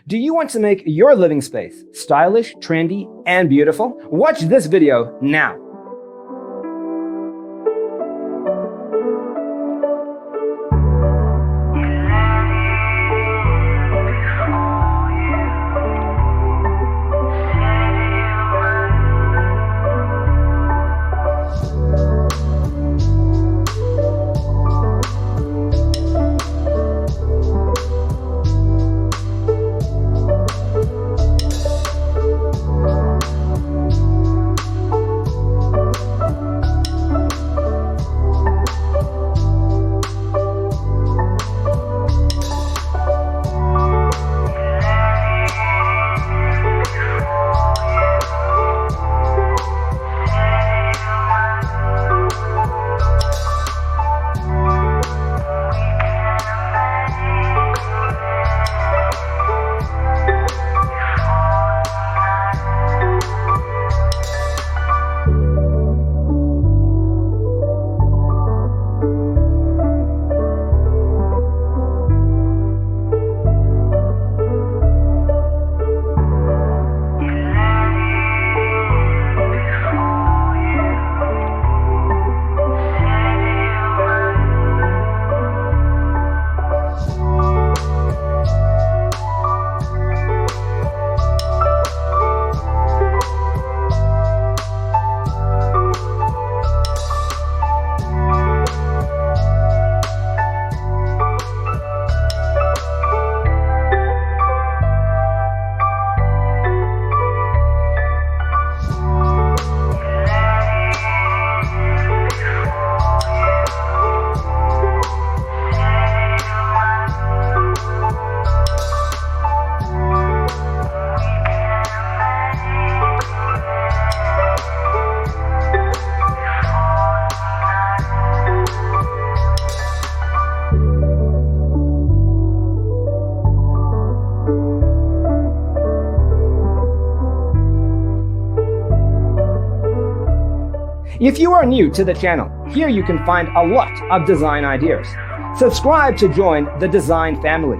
Do you want to make your living space stylish, trendy, and beautiful? Watch this video now. If you are new to the channel, here you can find a lot of design ideas. Subscribe to join the design family.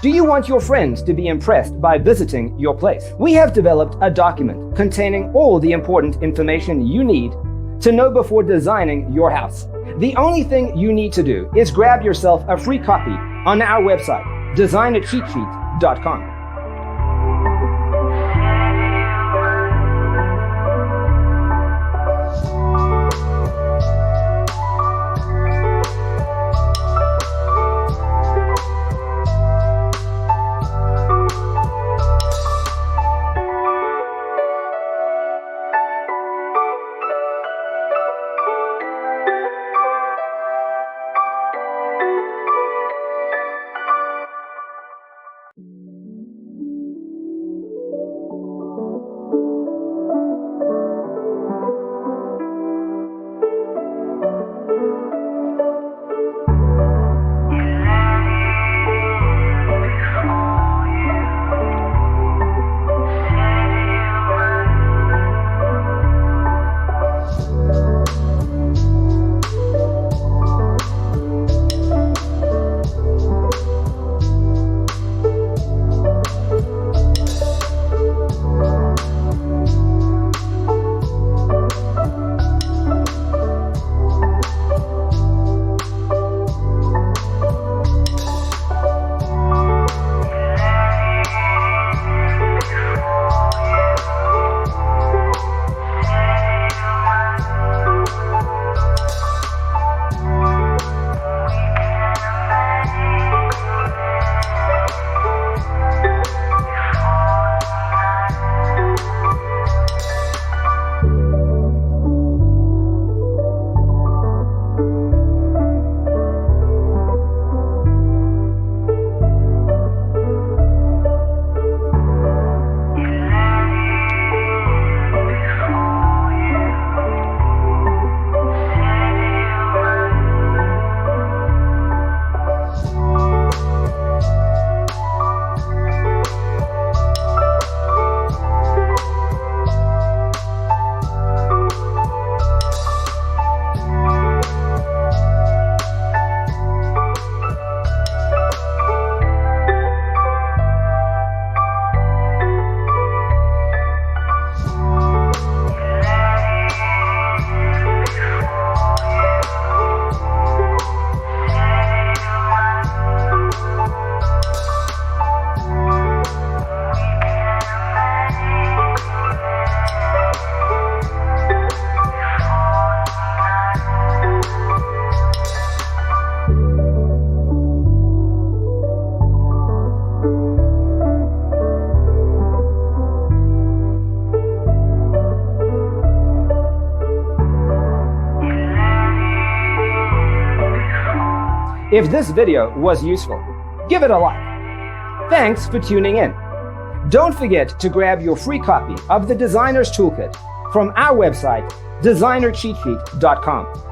Do you want your friends to be impressed by visiting your place? We have developed a document containing all the important information you need to know before designing your house. The only thing you need to do is grab yourself a free copy on our website, designercheatsheet.com. If this video was useful, give it a like. Thanks for tuning in. Don't forget to grab your free copy of the Designer's Toolkit from our website, designercheatsheet.com.